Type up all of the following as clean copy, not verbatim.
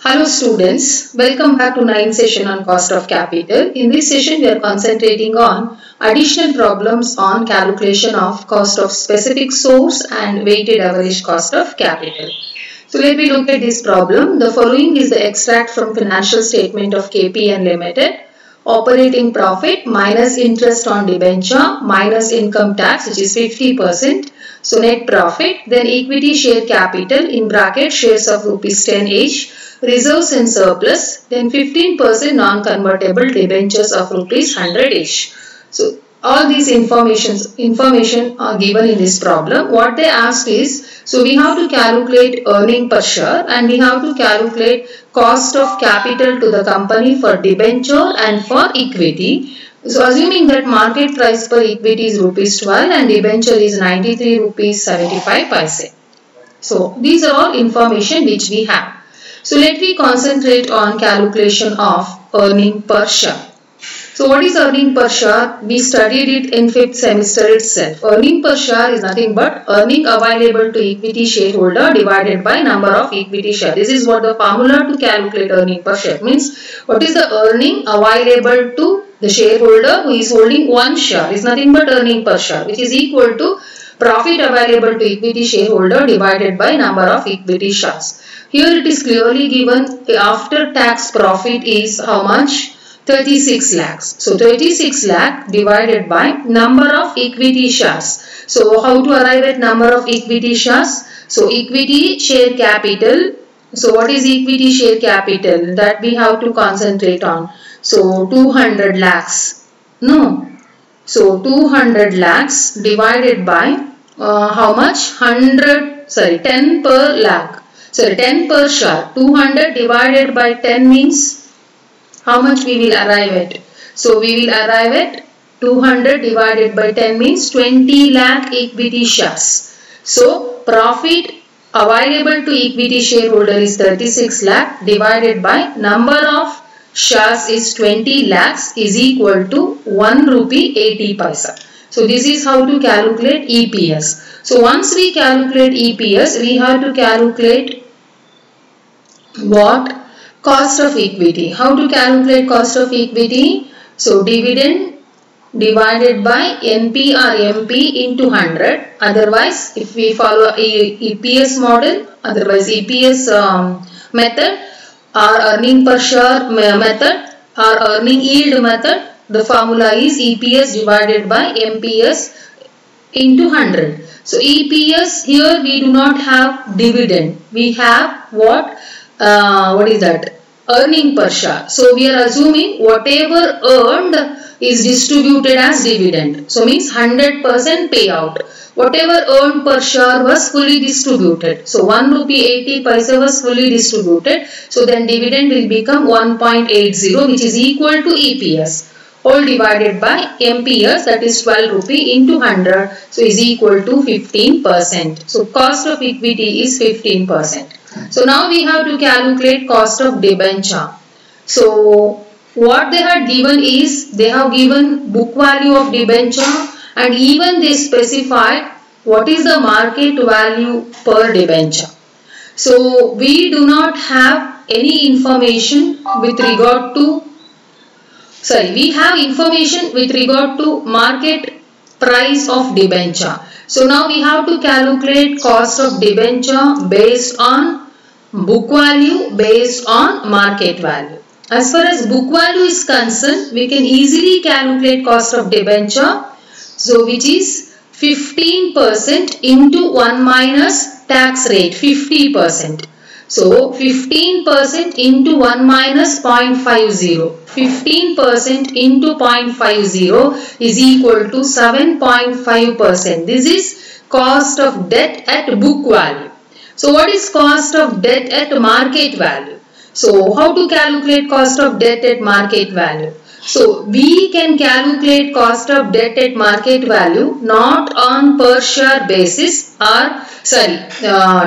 Hello students, welcome back to 9th session on cost of capital. In this session we are concentrating on additional problems on calculation of cost of specific source and weighted average cost of capital. So let me look at this problem. The following is the extract from financial statement of KPN Limited. Operating profit minus interest on debenture minus income tax, which is 50%. So net profit, then equity share capital in bracket shares of rupees 10 each, reserves and surplus, then 15% non-convertible debentures of rupees 100 each. So all these information are given in this problem. What they asked is, so we have to calculate earning per share and we have to calculate cost of capital to the company for debenture and for equity. So assuming that market price per equity is rupees 12 and debenture is 93 rupees 75 paise. So these are all information which we have. So let me concentrate on calculation of earning per share. So what is earning per share? We studied it in 5th semester itself. Earning per share is nothing but earning available to equity shareholder divided by number of equity share. This is what the formula to calculate earning per share means. What is the earning available to the shareholder who is holding one share? Is nothing but earning per share, which is equal to profit available to equity shareholder divided by number of equity shares. Here it is clearly given after tax profit is how much? 36 lakhs. So 36 lakh divided by number of equity shares. So how to arrive at number of equity shares? So equity share capital. So what is equity share capital? That we have to concentrate on. So 200 lakhs. No. So 200 lakhs divided by how much? 10 per lakh. Sorry, 10 per share. 200 divided by 10 means how much we will arrive at? So we will arrive at 200 divided by 10 means 20 lakh equity shares. So profit available to equity shareholder is 36 lakh divided by number of shares is 20 lakhs is equal to 1 rupee 80 paisa. So this is how to calculate EPS. So once we calculate EPS, we have to calculate what? Cost of equity. How to calculate cost of equity? So dividend divided by NP or MP into 100. Otherwise, if we follow EPS model, otherwise EPS method or earning per share method or earning yield method, the formula is EPS divided by MPS into 100. So EPS, here we do not have dividend. We have what? What is that? Earning per share. So we are assuming whatever earned is distributed as dividend. So means 100% payout. Whatever earned per share was fully distributed. So 1 rupee 80 paisa was fully distributed. So then dividend will become 1.80, which is equal to EPS. All divided by MPS, that is 12 rupee into 100. So is equal to 15%. So cost of equity is 15%. So now we have to calculate cost of debenture. So what they had given is, they have given book value of debenture and even they specified what is the market value per debenture. So we do not have any information with regard to, we have information with regard to market price of debenture. So now we have to calculate cost of debenture based on book value based on market value. As far as book value is concerned, we can easily calculate cost of debenture. So which is 15% into 1 minus tax rate 50%. So 15% into 1 minus 0.50. 15% into 0.50 is equal to 7.5%. This is cost of debt at book value. So what is cost of debt at market value? So how to calculate cost of debt at market value? So we can calculate cost of debt at market value not on per share basis or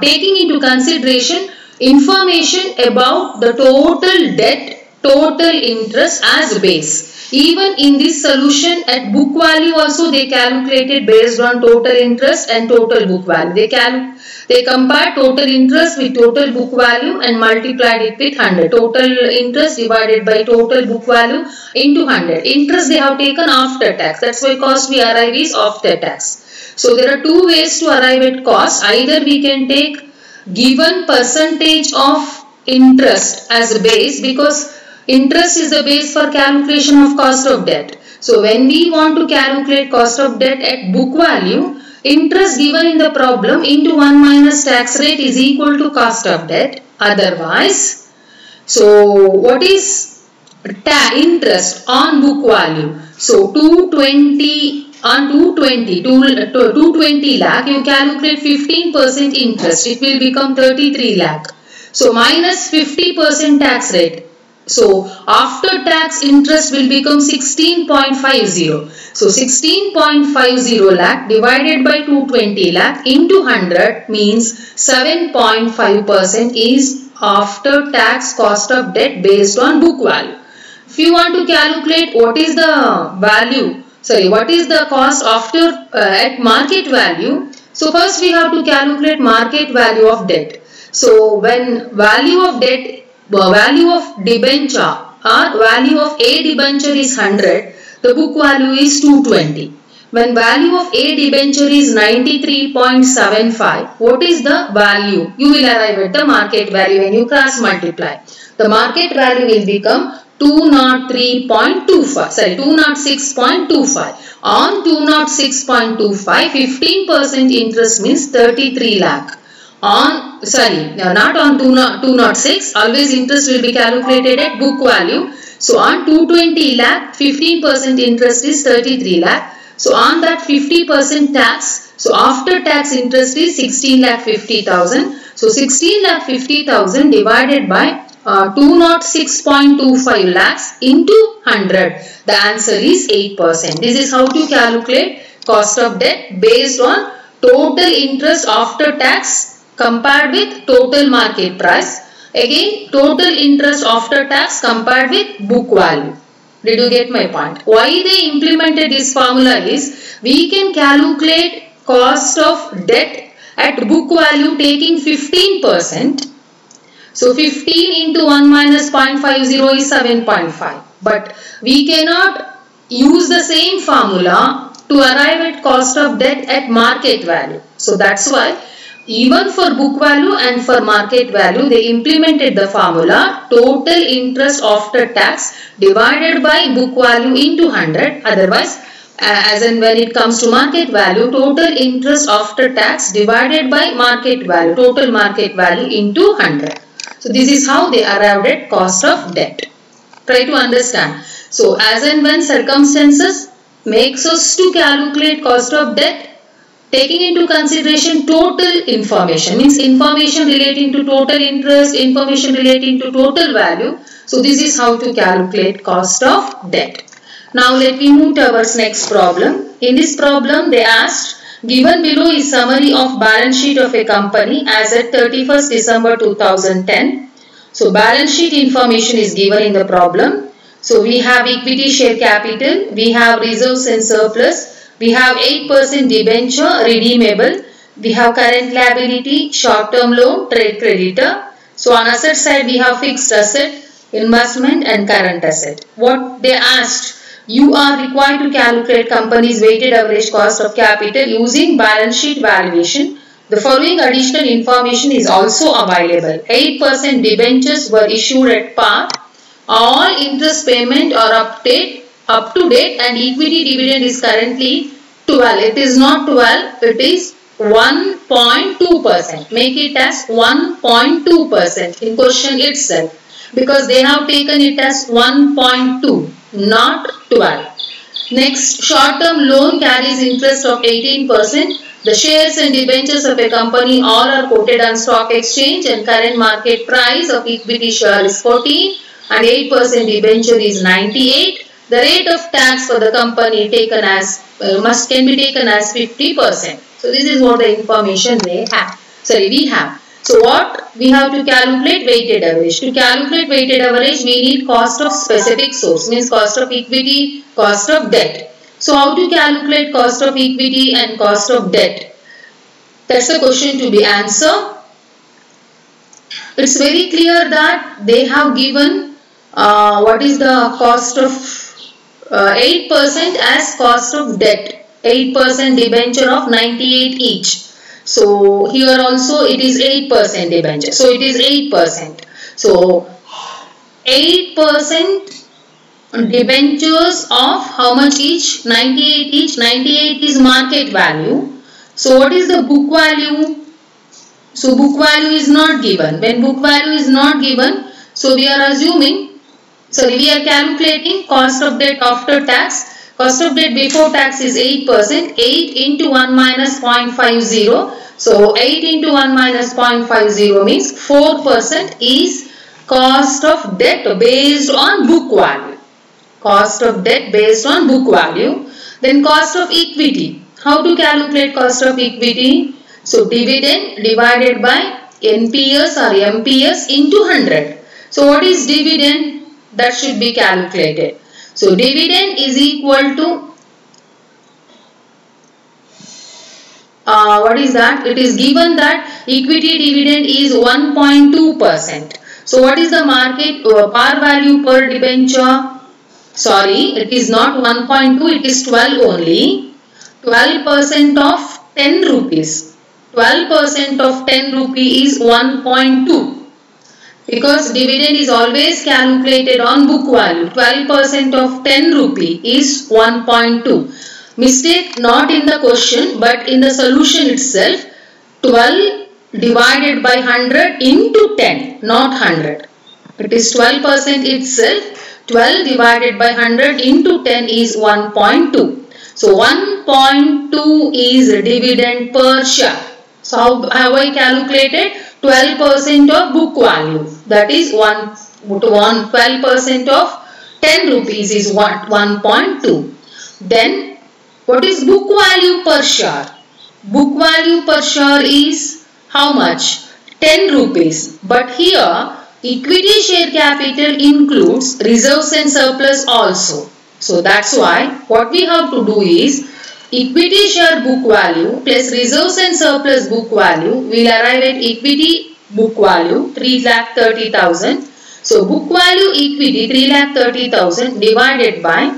taking into consideration information about the total debt, total interest as base. Even in this solution at book value also they calculated based on total interest and total book value. They compared total interest with total book value and multiplied it with 100. Total interest divided by total book value into 100. Interest they have taken after tax. That's why cost we arrive is after tax. So there are two ways to arrive at cost. Either we can take given percentage of interest as a base, because interest is the base for calculation of cost of debt. So when we want to calculate cost of debt at book value, interest given in the problem into 1 minus tax rate is equal to cost of debt. Otherwise, so what is interest on book value? So 220 on 220 lakh, you calculate 15% interest. It will become 33 lakh. So minus 50% tax rate. So after tax interest will become 16.50. So 16.50 lakh divided by 220 lakh into 100 means 7.5% is after tax cost of debt based on book value. If you want to calculate what is the value, what is the cost after at market value, so first we have to calculate market value of debt. So when value of debt, value of debenture or value of a debenture is 100, the book value is 220. When value of a debenture is 93.75, what is the value? You will arrive at the market value when you cross multiply. The market value will become 206.25. On 206.25, 15% interest means 33 lakh. Not on 206, always interest will be calculated at book value. So on 220 lakh, 15% interest is 33 lakh. So on that 50% tax, so after tax interest is 16,50,000. So 16,50,000 divided by 206.25 lakhs into 100. The answer is 8%. This is how to calculate cost of debt based on total interest after tax compared with total market price. Again, total interest after tax compared with book value. Did you get my point? Why they implemented this formula is, we can calculate cost of debt at book value taking 15%. So 15 into 1 minus 0.50 is 7.5. But we cannot use the same formula to arrive at cost of debt at market value. So that's why even for book value and for market value, they implemented the formula total interest after tax divided by book value into 100. Otherwise, as and when it comes to market value, total interest after tax divided by market value, total market value into 100. So this is how they arrived at cost of debt. Try to understand. So as and when circumstances makes us to calculate cost of debt, taking into consideration total information, means information relating to total interest, information relating to total value. So this is how to calculate cost of debt. Now let me move to our next problem. In this problem they asked, given below is summary of balance sheet of a company as at 31st December 2010. So balance sheet information is given in the problem. So we have equity share capital, we have reserves and surplus, we have 8% debenture redeemable, we have current liability, short-term loan, trade creditor. So on asset side we have fixed asset, investment and current asset. What they asked, you are required to calculate company's weighted average cost of capital using balance sheet valuation. The following additional information is also available. 8% debentures were issued at par. All interest payment are up to date and equity dividend is currently 12. It is not 12, it is 1.2%. Make it as 1.2% in question itself, because they have taken it as 1.2, not 12. Next, short-term loan carries interest of 18%. The shares and debentures of a company all are quoted on stock exchange and current market price of equity share is 14 and 8% debenture is 98. The rate of tax for the company taken as can be taken as 50%. So this is what the information we have. So what we have to calculate? Weighted average. To calculate weighted average, we need cost of specific source, means cost of equity, cost of debt. So how to calculate cost of equity and cost of debt? That's the question to be answered. It's very clear that they have given what is the cost of 8% as cost of debt. 8% debenture of 98 each. So here also it is 8% debenture. So it is 8%. So 8% debentures of how much each? 98 each. 98 is market value. So what is the book value? So book value is not given. When book value is not given, so we are we are calculating cost of debt after tax. Cost of debt before tax is 8%. 8 into 1 minus 0.50. So 8 into 1 minus 0.50 means 4% is cost of debt based on book value. Cost of debt based on book value. Then cost of equity. How to calculate cost of equity? So dividend divided by NPS or MPS into 100. So what is dividend? That should be calculated. So dividend is equal to what is that? It is given that equity dividend is 1.2%. So what is the market par value per debenture? Sorry, it is not 1.2, it is 12 only. 12% of 10 rupees. 12% of 10 rupee is 1.2. Because dividend is always calculated on book value. 12% of 10 rupee is 1.2. Mistake not in the question but in the solution itself. 12 divided by 100 into 10, not 100. It is 12% itself. 12 divided by 100 into 10 is 1.2. So 1.2 is dividend per share. So how I calculated? 12% of book value. That is 12% of 10 rupees is 1.2. Then what is book value per share? Book value per share is how much? 10 rupees. But here equity share capital includes reserves and surplus also. So that's why what we have to do is equity share book value plus reserves and surplus book value will arrive at equity book value 3,30,000. So book value equity 3,30,000 divided by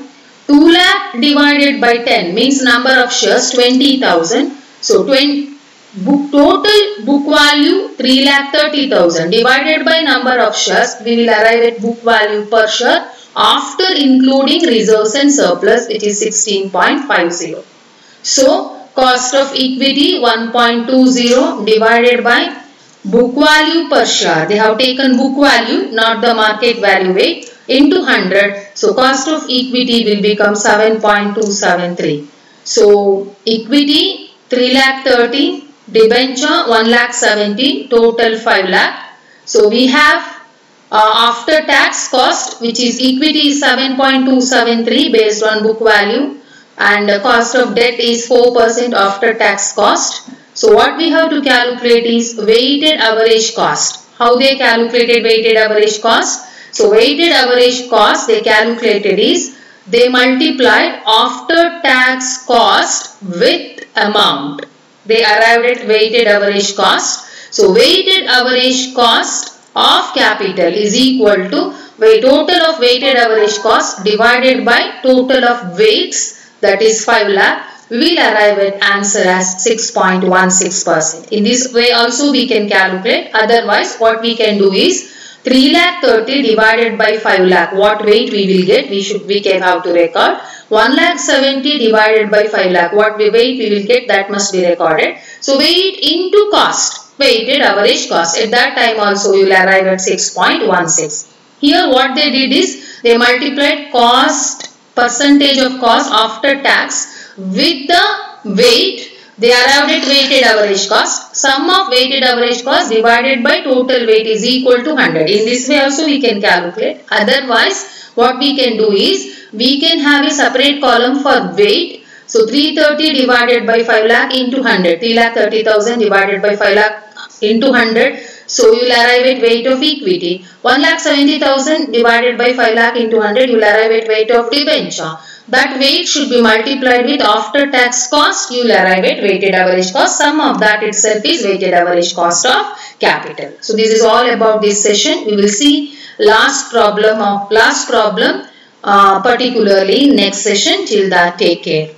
2 lakh divided by 10 means number of shares 20,000. So total book value 3,30,000 divided by number of shares, we will arrive at book value per share after including reserves and surplus, which is 16.50. So cost of equity 1.20 divided by book value per share. They have taken book value, not the market value weight, into 100. So cost of equity will become 7.273. So equity 3,30,000, debenture 1,70,000, total 5 lakh. So we have after tax cost, which is equity is 7.273 based on book value, and the cost of debt is 4% after tax cost. So what we have to calculate is weighted average cost. How they calculated weighted average cost? So weighted average cost they calculated is they multiplied after tax cost with amount. They arrived at weighted average cost. So weighted average cost of capital is equal to total of weighted average cost divided by total of weights, that is 5 lakh. We will arrive at answer as 6.16%. In this way also we can calculate. Otherwise what we can do is 3,30,000 divided by 5 lakh. What weight we will get? We can have to record. 1,70,000 divided by 5 lakh. What weight we will get? That must be recorded. So weight into cost. Weighted average cost. At that time also you will arrive at 6.16. Here what they did is they multiplied cost, percentage of cost after tax with the weight. They arrived at weighted average cost. Sum of weighted average cost divided by total weight is equal to 100. In this way also we can calculate. Otherwise what we can do is we can have a separate column for weight. So 330 divided by 5 lakh into 100. 3,30,000 divided by 5 lakh into 100. So you will arrive at weight of equity. 1,70,000 divided by 5 lakh into 100. You will arrive at weight of debenture. That weight should be multiplied with after tax cost. You will arrive at weighted average cost. Sum of that itself is weighted average cost of capital. So this is all about this session. We will see last problem particularly next session. Till that, take care.